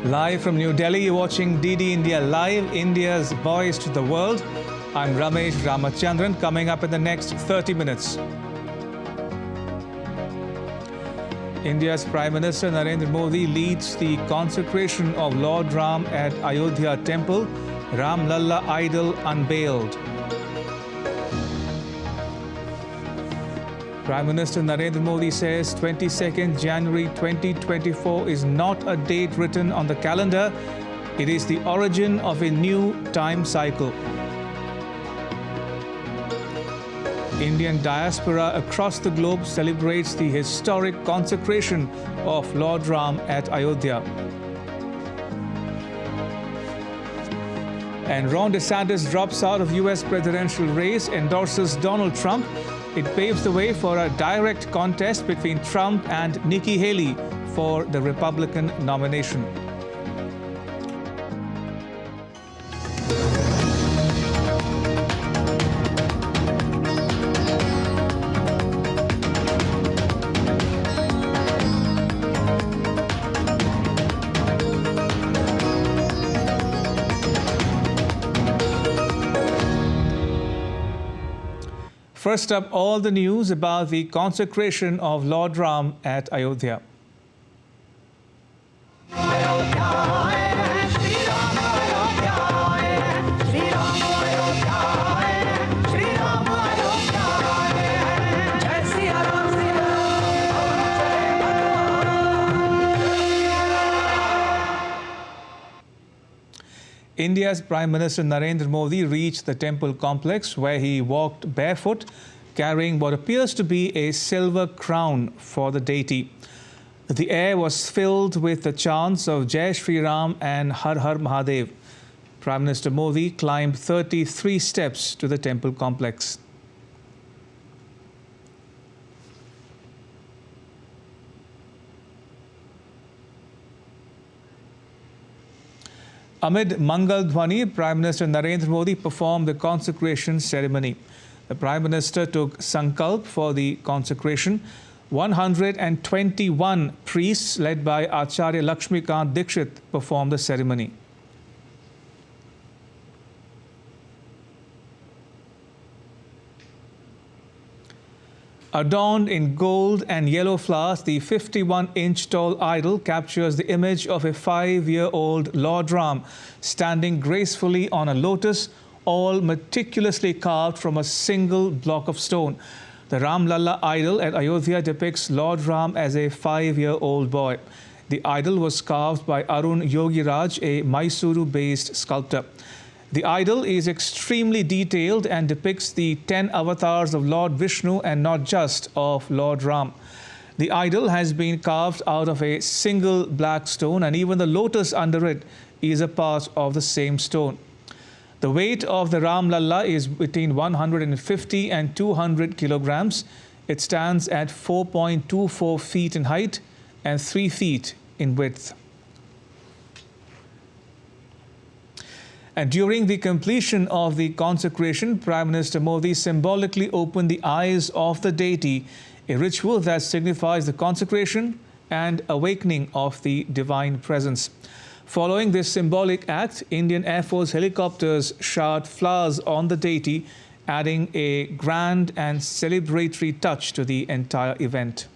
Live from New Delhi, you're watching DD India Live, India's voice to the world. I'm Ramesh Ramachandran. Coming up in the next 30 minutes. India's Prime Minister Narendra Modi leads the consecration of Lord Ram at Ayodhya Temple. Ram Lalla idol unveiled. Prime Minister Narendra Modi says 22nd January 2024 is not a date written on the calendar. It is the origin of a new time cycle. Indian diaspora across the globe celebrates the historic consecration of Lord Ram at Ayodhya. And DeSantis drops out of US presidential race, endorses Donald Trump. It paves the way for a direct contest between Trump and Nikki Haley for the Republican nomination. First up, all the news about the consecration of Lord Ram at Ayodhya. India's Prime Minister Narendra Modi reached the temple complex where he walked barefoot, carrying what appears to be a silver crown for the deity. The air was filled with the chants of Jai Shri Ram and Har Har Mahadev. Prime Minister Modi climbed 33 steps to the temple complex. Amid Mangal Dhwani, Prime Minister Narendra Modi performed the consecration ceremony. The Prime Minister took Sankalp for the consecration. 121 priests led by Acharya Lakshmikant Dikshit performed the ceremony. Adorned in gold and yellow flowers, the 51-inch tall idol captures the image of a 5-year-old Lord Ram standing gracefully on a lotus, all meticulously carved from a single block of stone. The Ram Lalla idol at Ayodhya depicts Lord Ram as a 5-year-old boy. The idol was carved by Arun Yogiraj, a Mysuru-based sculptor. The idol is extremely detailed and depicts the 10 avatars of Lord Vishnu and not just of Lord Ram. The idol has been carved out of a single black stone, and even the lotus under it is a part of the same stone. The weight of the Ram Lalla is between 150 and 200 kilograms. It stands at 4.24 feet in height and 3 feet in width. And during the completion of the consecration, Prime Minister Modi symbolically opened the eyes of the deity, a ritual that signifies the consecration and awakening of the divine presence. Following this symbolic act, Indian Air Force helicopters showered flowers on the deity, adding a grand and celebratory touch to the entire event.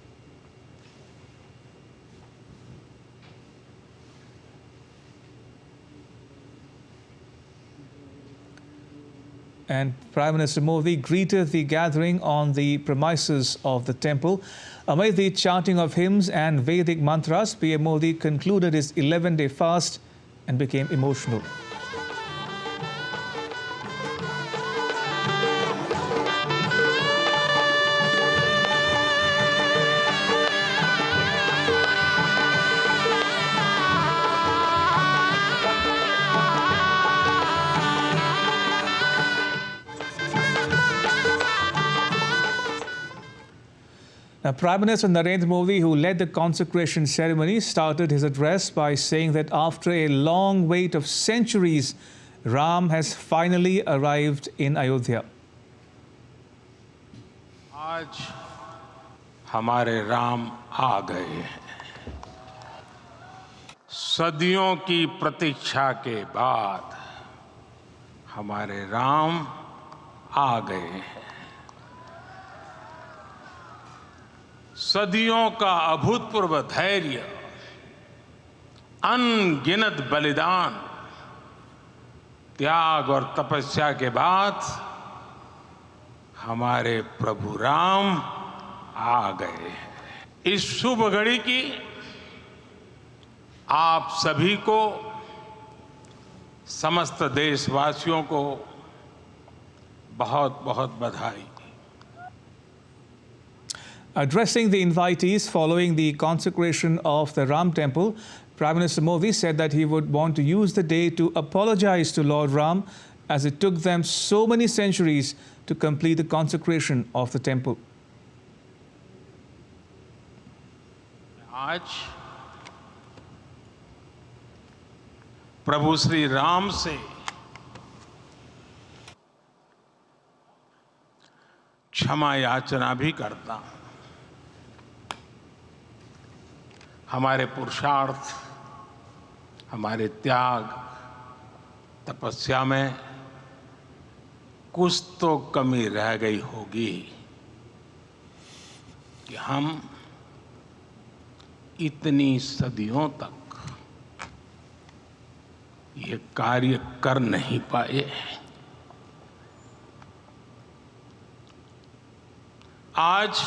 And Prime Minister Modi greeted the gathering on the premises of the temple. Amid the chanting of hymns and Vedic mantras, PM Modi concluded his 11-day fast and became emotional. Now, Prime Minister Narendra Modi, who led the consecration ceremony, started his address by saying that after a long wait of centuries, Ram has finally arrived in Ayodhya. आज हमारे राम आ गए हैं। सदियों की प्रतीक्षा के बाद हमारे राम आ गए हैं। सदियों का अभूतपूर्व धैर्य, अनगिनत बलिदान, त्याग और तपस्या के बाद हमारे प्रभु राम आ गए हैं। इस शुभ घड़ी की आप सभी को, समस्त देशवासियों को बहुत बहुत बधाई। Addressing the invitees following the consecration of the Ram Temple, Prime Minister Modi said that he would want to use the day to apologize to Lord Ram as it took them so many centuries to complete the consecration of the temple. आज प्रभु श्री राम से क्षमा याचना भी करता हूं। हमारे पुरुषार्थ, हमारे त्याग, तपस्या में कुछ तो कमी रह गई होगी कि हम इतनी सदियों तक ये कार्य कर नहीं पाए। आज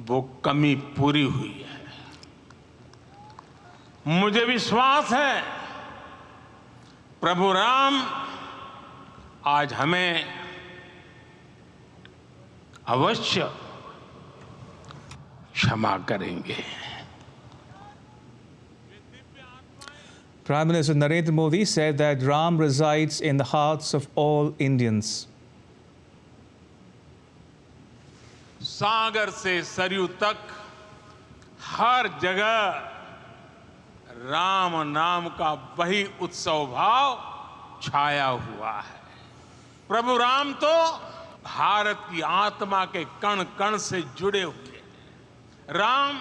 वो कमी पूरी हुई है। मुझे विश्वास है प्रभु राम आज हमें अवश्य क्षमा करेंगे। Prime Minister Narendra Modi said that Ram resides in the hearts of all Indians. सागर से सरयू तक हर जगह राम नाम का वही उत्सव भाव छाया हुआ है। प्रभु राम तो भारत की आत्मा के कण कण से जुड़े हुए हैं। राम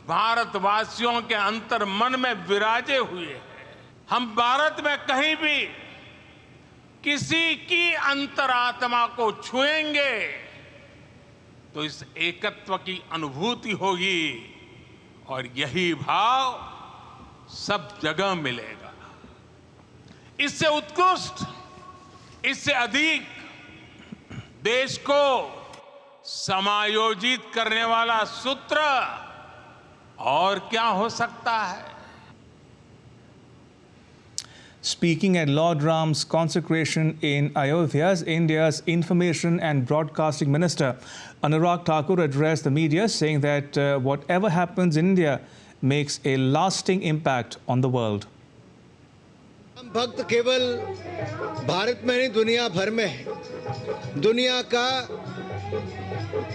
भारतवासियों के अंतर मन में विराजे हुए हैं। हम भारत में कहीं भी किसी की अंतरात्मा को छुएंगे तो इस एकत्व की अनुभूति होगी और यही भाव सब जगह मिलेगा। इससे उत्कृष्ट, इससे अधिक देश को समायोजित करने वाला सूत्र और क्या हो सकता है? Speaking at Lord Ram's consecration in Ayodhya, India's Information and Broadcasting Minister Anurag Thakur addressed the media, saying that whatever happens in India makes a lasting impact on the world. Ram भक्त केवल भारत में नहीं, दुनिया भर में है। दुनिया का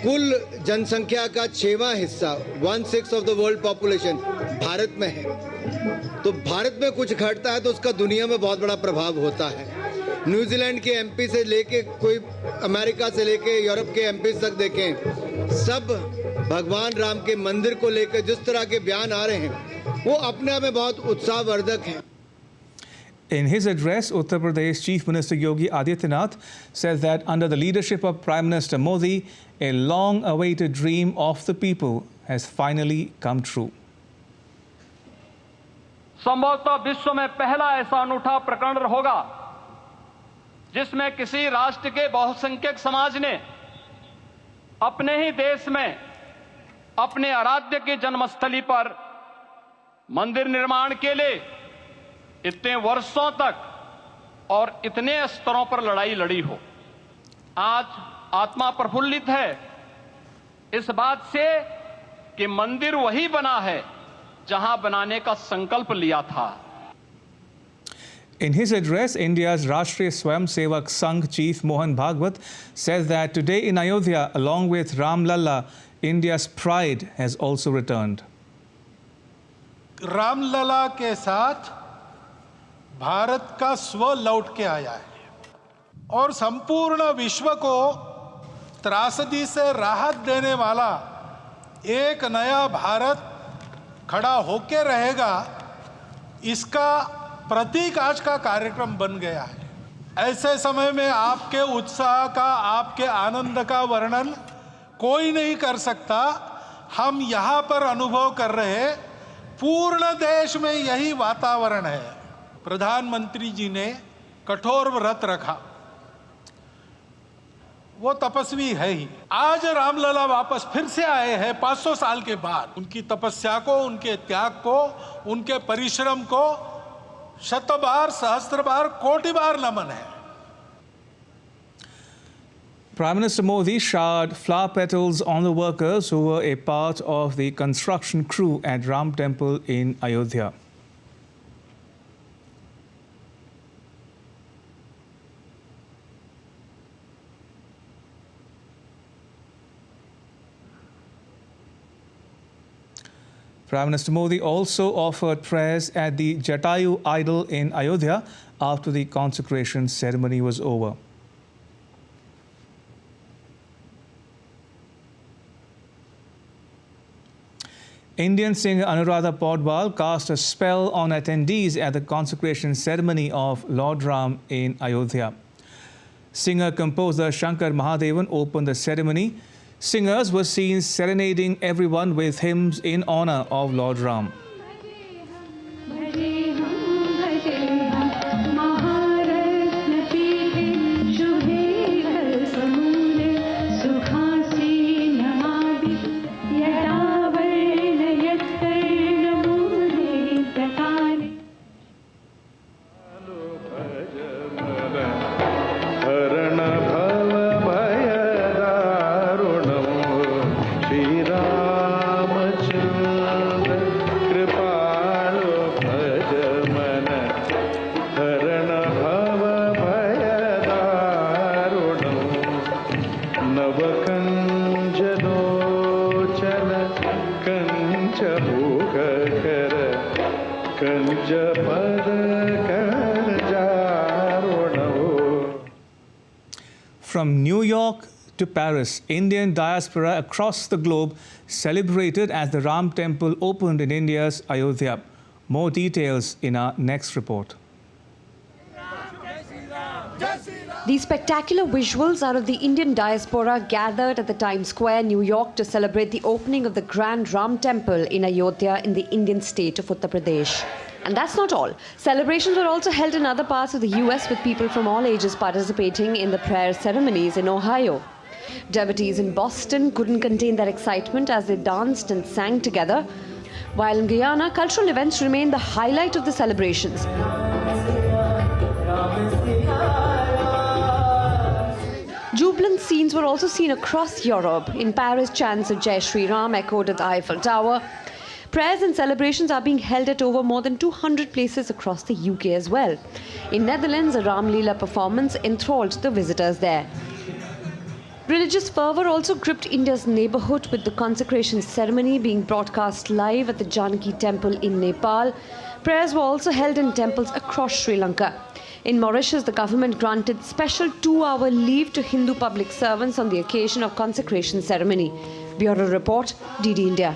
कुल जनसंख्या का 6वां हिस्सा, 1/6 of the world population Bharat में है। तो भारत में कुछ घटता है तो उसका दुनिया में बहुत बड़ा प्रभाव होता है। न्यूजीलैंड के एमपी से लेके कोई अमेरिका से लेके यूरोप के एमपी तक देखें, सब भगवान राम के मंदिर को लेकर जिस तरह के बयान आ रहे हैं वो अपने आप में बहुत उत्साहवर्धक हैं। In his address, Uttar Pradesh Chief Minister Yogi Adityanath said that under the leadership of Prime Minister Modi, a long-awaited dream of the people has finally come true. संभवतः विश्व में पहला ऐसा अनूठा प्रकरण होगा जिसमें किसी राष्ट्र के बहुसंख्यक समाज ने अपने ही देश में अपने आराध्य की जन्मस्थली पर मंदिर निर्माण के लिए इतने वर्षों तक और इतने स्तरों पर लड़ाई लड़ी हो। आज आत्मा प्रफुल्लित है इस बात से कि मंदिर वही बना है जहां बनाने का संकल्प लिया था। In his address, India's Rashtriya Swayamsevak Sangh Chief Mohan Bhagwat says that today in Ayodhya, along with Ram Lalla, India's pride has also returned. Ram Lalla के साथ भारत का स्व लौट के आया है और संपूर्ण विश्व को त्रासदी से राहत देने वाला एक नया भारत खड़ा होके रहेगा, इसका प्रतीक आज का कार्यक्रम बन गया है। ऐसे समय में आपके उत्साह का, आपके आनंद का वर्णन कोई नहीं कर सकता। हम यहाँ पर अनुभव कर रहे हैं, पूर्ण देश में यही वातावरण है। प्रधानमंत्री जी ने कठोर व्रत रखा, वो तपस्वी है ही। आज रामलला वापस फिर से आए हैं 500 साल के बाद। उनकी तपस्या को, उनके त्याग को, उनके परिश्रम को शत बार, सहस्त्र बार, कोटि बार नमन है। Prime Minister Modi showered flower petals on the workers who were a part of the construction crew at Ram Temple in Ayodhya. Prime Minister Modi also offered prayers at the Jatayu idol in Ayodhya after the consecration ceremony was over. Indian singer Anuradha Paudwal cast a spell on attendees at the consecration ceremony of Lord Ram in Ayodhya. Singer-composer Shankar Mahadevan opened the ceremony. Singers were seen serenading everyone with hymns in honor of Lord Ram. From New York to Paris, Indian diaspora across the globe celebrated as the Ram Temple opened in India's Ayodhya. More details in our next report. These spectacular visuals are of the Indian diaspora gathered at the Times Square, New York, to celebrate the opening of the Grand Ram Temple in Ayodhya in the Indian state of Uttar Pradesh. And that's not all. Celebrations were also held in other parts of the US, with people from all ages participating in the prayer ceremonies in Ohio. Devotees in Boston couldn't contain their excitement as they danced and sang together. While in Guyana, cultural events remained the highlight of the celebrations. Jubilant scenes were also seen across Europe. In Paris, chants of Jai Shri Ram echoed at the Eiffel Tower. Prayers and celebrations are being held at over more than 200 places across the UK as well. In Netherlands, a Ram Leela performance enthralled the visitors there. Religious fervour also gripped India's neighbourhood, with the consecration ceremony being broadcast live at the Janaki Temple in Nepal. Prayers were also held in temples across Sri Lanka. In Mauritius, the government granted special 2-hour leave to Hindu public servants on the occasion of consecration ceremony. Bureau Report, DD India.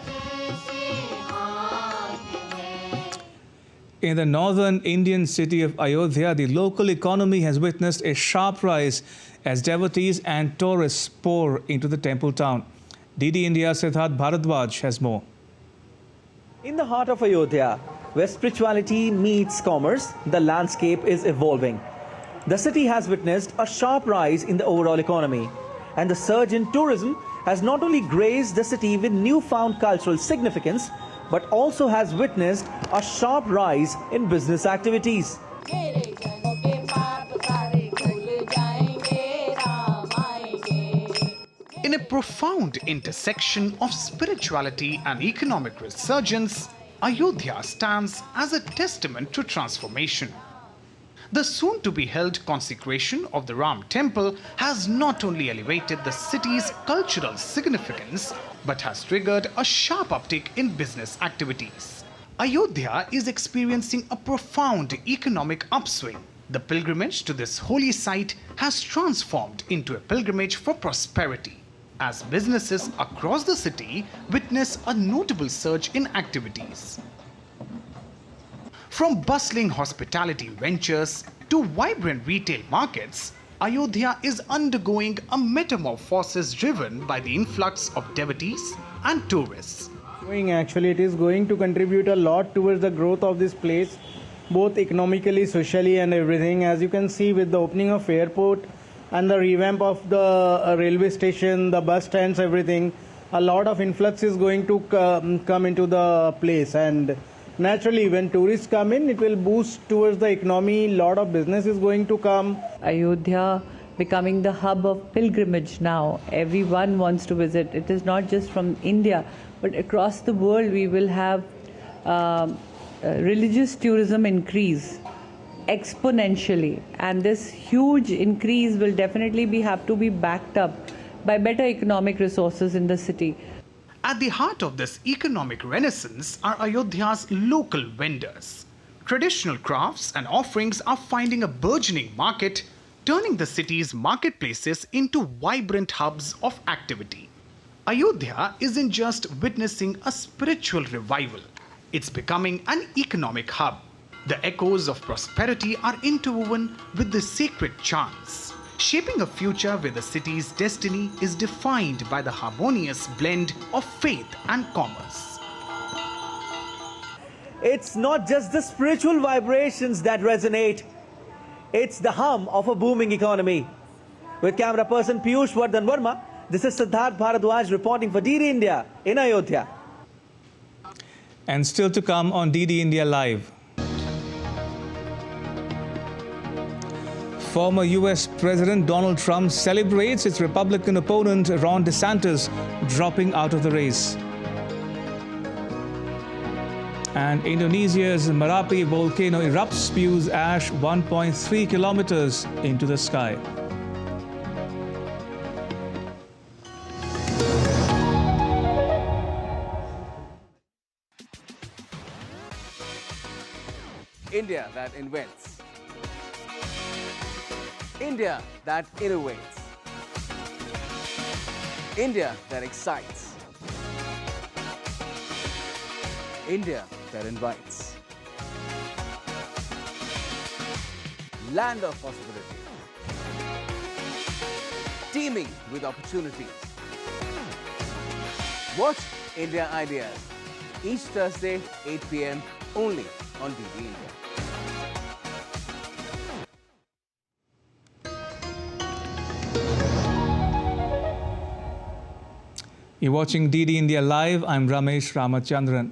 In the northern Indian city of Ayodhya, the local economy has witnessed a sharp rise as devotees and tourists pour into the temple town. DD India's Siddharth Bharadwaj has more. In the heart of Ayodhya, where spirituality meets commerce, the landscape is evolving. The city has witnessed a sharp rise in the overall economy, and the surge in tourism has not only graced the city with newfound cultural significance, but also has witnessed a sharp rise in business activities. In a profound intersection of spirituality and economic resurgence, Ayodhya stands as a testament to transformation. The soon-to-be-held consecration of the Ram Temple has not only elevated the city's cultural significance, but has triggered a sharp uptick in business activities. Ayodhya is experiencing a profound economic upswing. The pilgrimage to this holy site has transformed into a pilgrimage for prosperity. as businesses across the city witness a notable surge in activities. From bustling hospitality ventures to vibrant retail markets, Ayodhya is undergoing a metamorphosis driven by the influx of devotees and tourists. Actually, it is going to contribute a lot towards the growth of this place, both economically, socially and everything. As you can see with the opening of airport and the revamp of the railway station, the bus stands, everything, a lot of influx is going to come into the place. And naturally, when tourists come in, it will boost towards the economy. A lot of business is going to come. Ayodhya becoming the hub of pilgrimage now. Everyone wants to visit. It is not just from India, but across the world we will have religious tourism increase exponentially. And this huge increase will definitely have to be backed up by better economic resources in the city. At the heart of this economic renaissance are Ayodhya's local vendors. Traditional crafts and offerings are finding a burgeoning market, turning the city's marketplaces into vibrant hubs of activity. Ayodhya isn't just witnessing a spiritual revival, it's becoming an economic hub. The echoes of prosperity are interwoven with the sacred chants, shaping a future where the city's destiny is defined by the harmonious blend of faith and commerce. It's not just the spiritual vibrations that resonate, it's the hum of a booming economy. With camera person Piyush Vardhan Verma, this is Siddharth Bharadwaj reporting for DD India in Ayodhya. And still to come on DD India Live. Former US President Donald Trump celebrates its Republican opponent Ron DeSantis dropping out of the race. And Indonesia's Merapi volcano erupts, spews ash 1.3 kilometers into the sky. India that invents. India that innovates. India that excites. India that invites. Land of possibility. Teeming with opportunities. Watch India Ideas each Thursday, 8 p.m. only on DD India. You're watching DD India Live. I'm Ramesh Ramachandran.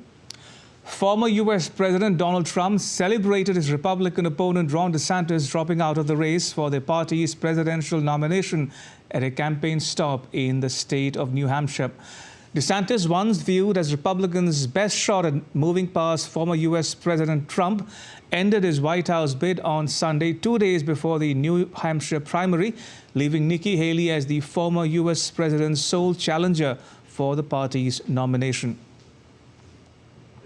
Former US President Donald Trump celebrated his Republican opponent Ron DeSantis dropping out of the race for the party's presidential nomination at a campaign stop in the state of New Hampshire. DeSantis, once viewed as Republicans' best shot at moving past former US President Trump, ended his White House bid on Sunday, 2 days before the New Hampshire primary, leaving Nikki Haley as the former US president's sole challenger for the party's nomination.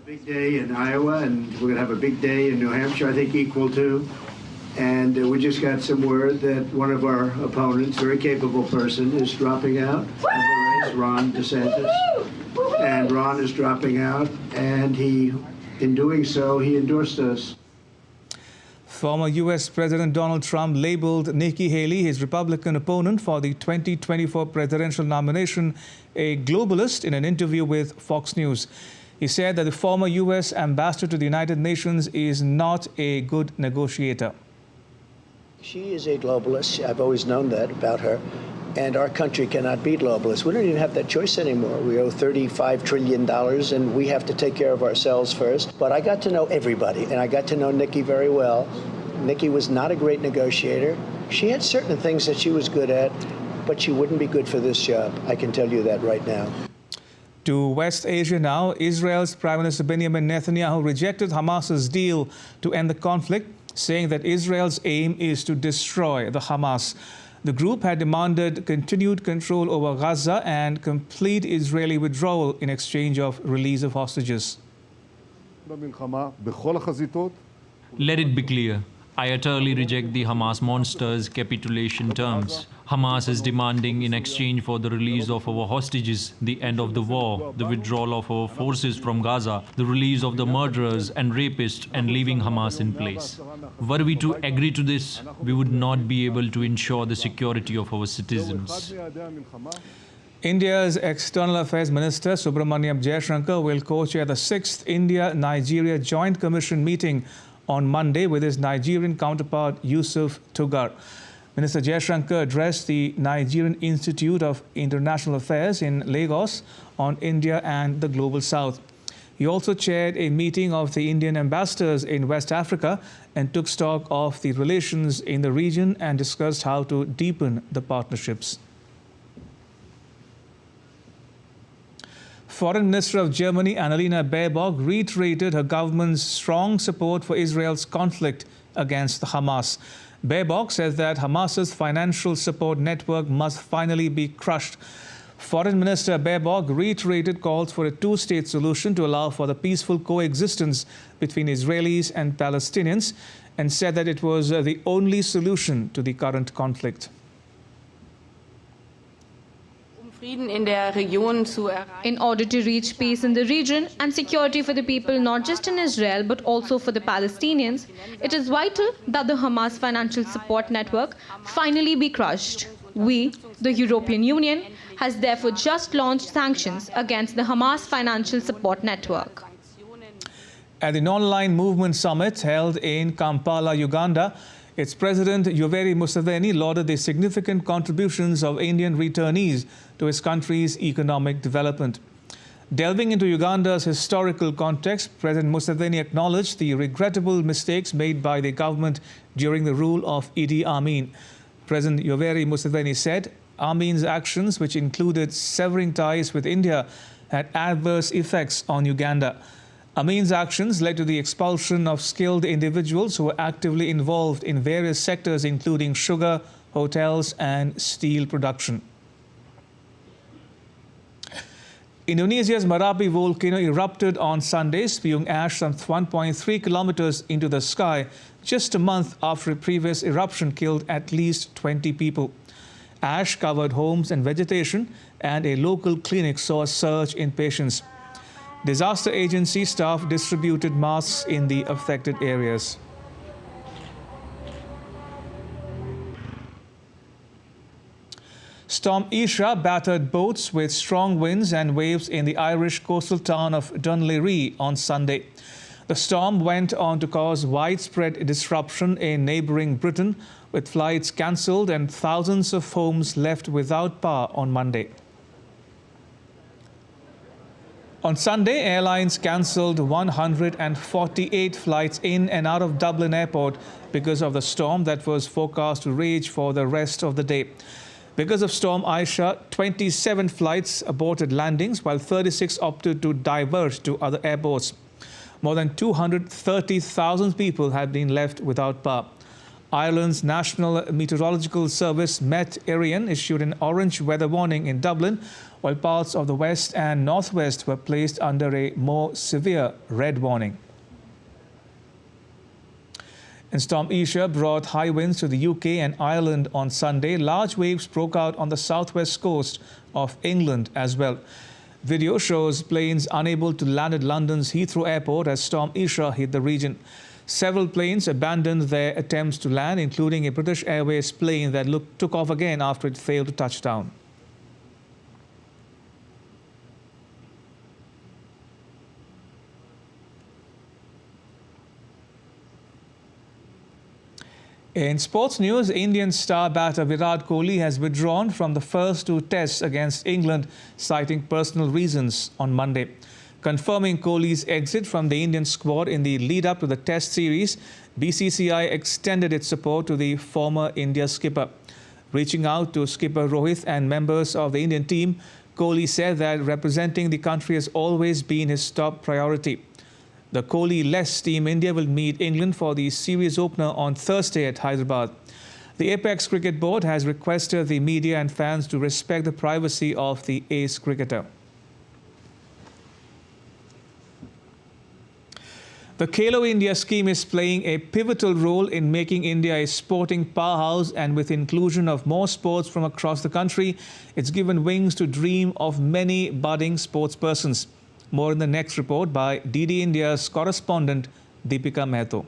A big day in Iowa, and we're going to have a big day in New Hampshire, I think equal to. And we just got some word that one of our opponents, very capable person, is dropping out of the race, Ron DeSantis. And Ron is dropping out, and in doing so, he endorsed us. Former US President Donald Trump labeled Nikki Haley, his Republican opponent for the 2024 presidential nomination, a globalist in an interview with Fox News. He said that the former US ambassador to the United Nations is not a good negotiator. She is a globalist. I've always known that about her. And our country cannot be globalist. We don't even have that choice anymore. We owe $35 trillion, and we have to take care of ourselves first. But I got to know everybody, and I got to know Nikki very well. Nikki was not a great negotiator. She had certain things that she was good at, but she wouldn't be good for this job. I can tell you that right now. To West Asia now, Israel's Prime Minister Benjamin Netanyahu rejected Hamas's deal to end the conflict, saying that Israel's aim is to destroy the Hamas. The group had demanded continued control over Gaza and complete Israeli withdrawal in exchange of release of hostages. Let it be clear, I utterly reject the Hamas monsters' capitulation terms. Hamas is demanding in exchange for the release of our hostages, the end of the war, the withdrawal of our forces from Gaza, the release of the murderers and rapists, and leaving Hamas in place. Were we to agree to this, we would not be able to ensure the security of our citizens. India's External Affairs Minister Subramaniam Jaishankar will co-chair the 6th India-Nigeria Joint Commission meeting on Monday with his Nigerian counterpart Yusuf Tugar. Minister Jaishankar addressed the Nigerian Institute of International Affairs in Lagos on India and the Global South. He also chaired a meeting of the Indian ambassadors in West Africa and took stock of the relations in the region and discussed how to deepen the partnerships. Foreign Minister of Germany Annalena Baerbock reiterated her government's strong support for Israel's conflict against Hamas. Baerbock says that Hamas's financial support network must finally be crushed. Foreign Minister Baerbock reiterated calls for a two-state solution to allow for the peaceful coexistence between Israelis and Palestinians and said that it was the only solution to the current conflict. In order to reach peace in the region and security for the people not just in Israel but also for the Palestinians, it is vital that the Hamas financial support network finally be crushed. We, the European Union, has therefore just launched sanctions against the Hamas financial support network. At the Non-Aligned Movement Summit held in Kampala, Uganda, its President Yoweri Museveni lauded the significant contributions of Indian returnees to his country's economic development. Delving into Uganda's historical context, President Museveni acknowledged the regrettable mistakes made by the government during the rule of Idi Amin. President Yoweri Museveni said Amin's actions, which included severing ties with India, had adverse effects on Uganda. Amin's actions led to the expulsion of skilled individuals who were actively involved in various sectors including sugar, hotels and steel production. Indonesia's Merapi volcano erupted on Sunday, spewing ash some 1.3 kilometers into the sky just a month after a previous eruption killed at least 20 people. Ash covered homes and vegetation, and a local clinic saw a surge in patients. Disaster agency staff distributed masks in the affected areas. Storm Isha battered boats with strong winds and waves in the Irish coastal town of Dunleary on Sunday. The storm went on to cause widespread disruption in neighbouring Britain, with flights cancelled and thousands of homes left without power on Monday. On Sunday, airlines cancelled 148 flights in and out of Dublin Airport because of the storm that was forecast to rage for the rest of the day. Because of Storm Aisha, 27 flights aborted landings, while 36 opted to divert to other airports. More than 230,000 people have been left without power. Ireland's National Meteorological Service Met Éireann issued an orange weather warning in Dublin, while parts of the west and northwest were placed under a more severe red warning. And Storm Isha brought high winds to the UK and Ireland on Sunday. Large waves broke out on the southwest coast of England as well. Video shows planes unable to land at London's Heathrow Airport as Storm Isha hit the region. Several planes abandoned their attempts to land, including a British Airways plane that took off again after it failed to touch down. In sports news, Indian star batter Virat Kohli has withdrawn from the first two tests against England, citing personal reasons on Monday. Confirming Kohli's exit from the Indian squad in the lead-up to the test series, BCCI extended its support to the former India skipper. Reaching out to skipper Rohit and members of the Indian team, Kohli said that representing the country has always been his top priority. The Kohli-less Team India will meet England for the series opener on Thursday at Hyderabad. The Apex Cricket Board has requested the media and fans to respect the privacy of the ace cricketer. The Khelo India scheme is playing a pivotal role in making India a sporting powerhouse, and with inclusion of more sports from across the country, it's given wings to dream of many budding sportspersons. More in the next report by DD India's correspondent Deepika Mehto.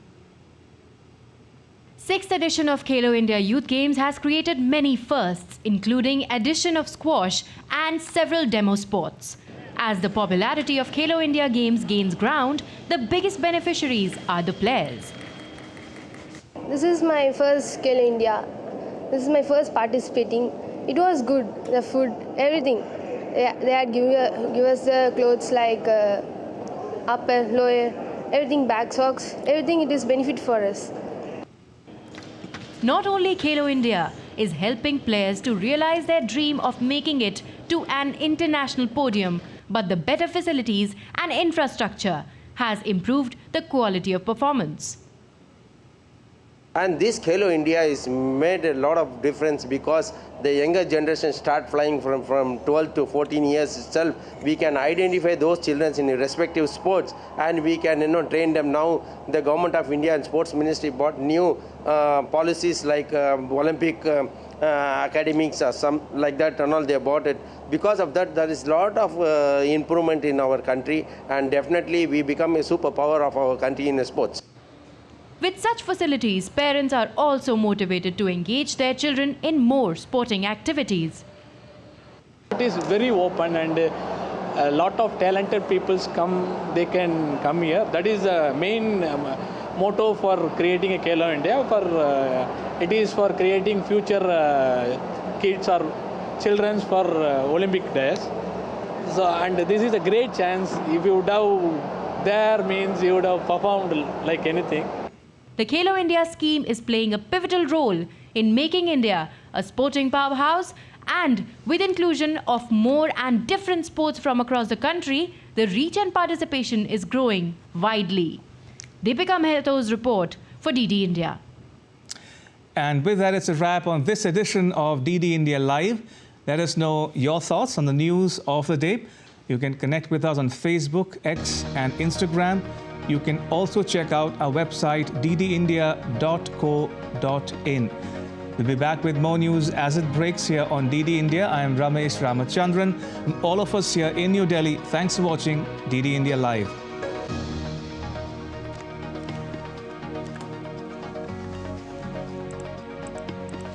6th edition of Khelo India Youth Games has created many firsts, including addition of squash and several demo sports. As the popularity of Khelo India Games gains ground, the biggest beneficiaries are the players. This is my first Khelo India. This is my first participating. It was good, the food, everything. They had give us the clothes like upper, lower, everything, back socks, everything. It is benefit for us. Not only Khelo India is helping players to realize their dream of making it to an international podium, but the better facilities and infrastructure has improved the quality of performance. And this Khelo India is made a lot of difference because the younger generation start flying from 12 to 14 years itself. We can identify those children in respective sports, and we can train them. Now the government of India and sports ministry brought new policies like Olympic academics or some like that and all. They bought it. Because of that, there is a lot of improvement in our country, and definitely we become a superpower of our country in sports. With such facilities, parents are also motivated to engage their children in more sporting activities. It is very open, and a lot of talented people they can come here. That is the main motto for creating a Khelo India. It is for creating future kids or children for Olympic days. So, and this is a great chance. If you would have there, means you would have performed like anything. The Khelo India scheme is playing a pivotal role in making India a sporting powerhouse, and with inclusion of more and different sports from across the country, the reach and participation is growing widely. Deepika Mehto's report for DD India. And with that, it's a wrap on this edition of DD India Live. Let us know your thoughts on the news of the day. You can connect with us on Facebook, X and Instagram. You can also check out our website ddindia.co.in. We'll be back with more news as it breaks here on DD India. I am Ramesh Ramachandran. And all of us here in New Delhi, thanks for watching DD India Live.